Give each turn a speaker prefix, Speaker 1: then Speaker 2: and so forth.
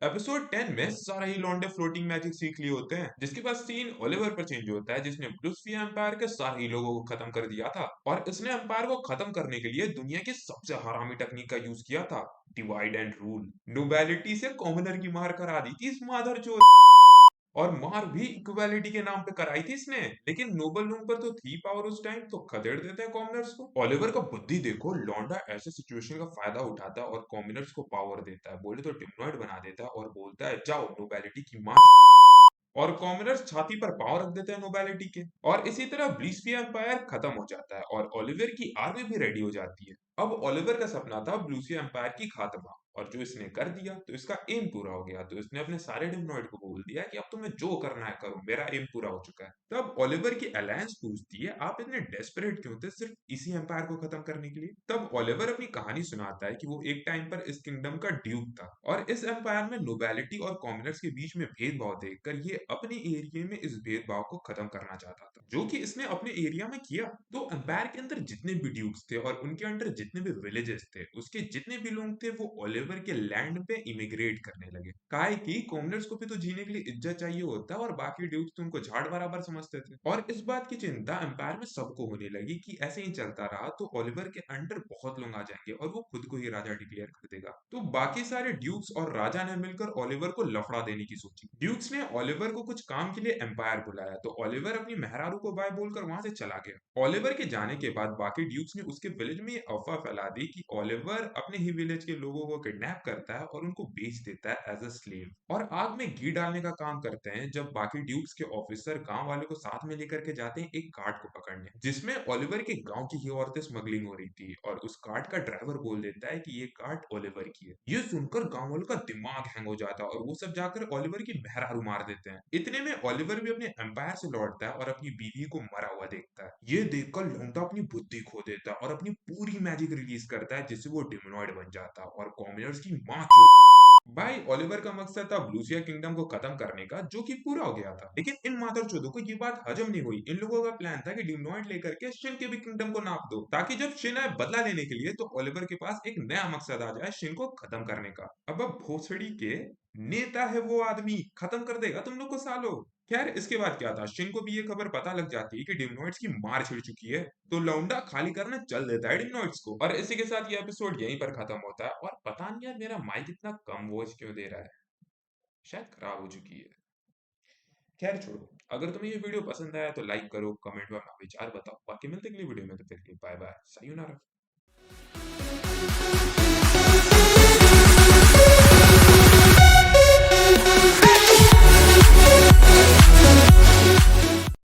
Speaker 1: Episode 10 में सारे ही लौंडे फ्लोटिंग मैजिक सीख लिए होते हैं, जिसके बाद सीन ओलिवर पर चेंज होता है, जिसने ब्लूस्फियर एम्पायर के सारे ही लोगों को खत्म कर दिया था। और इसने एम्पायर को खत्म करने के लिए दुनिया की सबसे हरामी टेक्निक का यूज किया था, डिवाइड एंड रूल। नोबेलिटी से कॉमनर की मार करा दी थी इस माधर चोद। और मार भी इक्वालिटी के नाम पे कराई थी इसने, लेकिन नोबल लोगों पर तो थी पावर उस टाइम, तो खदेड़ देते हैं कॉमनर्स को। ओलिवर का बुद्धि देखो, लौंडा ऐसे सिचुएशन का फायदा उठाता है और कॉमनर्स को पावर देता है, बोले तो टिमनॉइड बना देता है और बोलता है जाओ नोबेलिटी की मार। और कॉमनर्स छाती पर पांव रख देते हैं नोबिलिटी के। और इसी तरह ब्लूस्फियर एम्पायर खत्म हो जाता है और ओलिवर की आर्मी भी रेडी हो जाती है। अब ओलिवर का सपना था ब्लूस्फियर एम्पायर की खात्मा, और जो इसने कर दिया तो इसका एम पूरा हो गया। तो इसने अपने सारे डिमनॉइड को बोल दिया कि अब तुम्हें जो करना है करो, मेरा एम पूरा हो चुका है। तब ओलिवर की अलायंस पूछती है आप इतने डेस्परेट क्यों थे सिर्फ इसी एम्पायर को खत्म करने के लिए। तब ओलिवर अपनी कहानी सुनाता है कि वो एक टाइम पर इस किंगडम का ड्यूक था और इस एम्पायर में नोबिलिटी और कॉमनर्स के बीच में भेदभाव देखकर ये अपने एरिया में इस भेदभाव को खत्म करना चाहता था, जो कि इसने अपने एरिया में किया। तो एम्पायर के अंदर जितने भी ड्यूक्स थे और उनके अंडर जितने भी विलेजेस थे, उसके जितने भी लोग थे, वो ओलिवर के लैंड पे इमिग्रेट करने लगे। काहे कि कॉमनर्स को भी तो जीने के लिए इज्जत चाहिए होता है और बाकी ड्यूक्स तो उनको झाड़ बराबर समझते थे। और इस बात की चिंता एम्पायर में सबको होने लगी कि ऐसे ही चलता रहा तो ओलिवर के अंडर बहुत लोग आ जाएंगे और वो खुद को ही राजा डिक्लेयर कर देगा। तो बाकी सारे ड्यूक्स और राजा ने मिलकर ओलिवर को लफड़ा देने की सोची। ड्यूक्स ने ओलिवर को कुछ काम के लिए एम्पायर बुलाया, तो ओलिवर अपनी मेहरारू को बाय बोलकर वहां से चला गया। ओलिवर के जाने के बाद बाकी ड्यूक्स ने उसके विलेज में ये अफवाह फैला दी कि ओलिवर अपने ही विलेज के लोगों को किडनैप करता है और उनको बेच देता है एज अ स्लेव और आग में घी डालने का काम करते हैं। जब बाकी ड्यूक्स के ऑफिसर गांव वालों को साथ में लेकर के जाते हैं एक कार्ट को पकड़ने, जिसमें ओलिवर के गांव की ही औरतें स्मगलिंग हो रही थी, और उस कार्ट का ड्राइवर बोल देता है कि ये कार्ट ओलिवर की है। ये सुनकर गांव वालों का दिमाग हैंग हो जाता है और वो सब जाकर ओलिवर की मेहरारू मार देते हैं। इतने में ओलिवर भी अपने एम्पायर से लौटता है और अपनी बीवी को मरा हुआ देखता है। ये देखकर लौंडा अपनी बुद्धि खो देता है और अपनी पूरी मैजिक रिलीज करता है, जिससे वो डिमोनॉइड बन जाता है और कॉमनर्स की मां भाई ओलिवर का मकसद था ब्लूसिया किंगडम को खत्म करने का, जो कि पूरा हो गया था। लेकिन इन मादरचोदों को ये बात हजम नहीं हुई। इन लोगों का प्लान था कि डिमनॉइड लेकर के शिन के भी किंगडम को नाप दो, ताकि जब शिन आए बदला लेने के लिए तो ओलिवर के पास एक नया मकसद आ जाए शिन को खत्म करने का। अब भोसड़ी के नेता है वो आदमी, खत्म कर देगा तुम लोग को सालो। खैर इसके बाद क्या था, शिन को भी ये खबर पता लग जाती है कि डिमनॉइड्स की मार छिड़ चुकी है, तो लौंडा खाली करना चल देता है डिमनॉइड्स को। और इसी के साथ ये एपिसोड यहीं पर खत्म होता है। और पता नहीं यार मेरा माइक इतना कम वॉइस क्यों दे रहा है, शायद खराब हो चुकी है। खैर छोड़ो, अगर तुम्हें ये वीडियो पसंद आया तो लाइक करो, कमेंट में अपना विचार बताओ। बाकी मिलते हैं अगली वीडियो में, तो फिर बाय बाय, सायूनारा।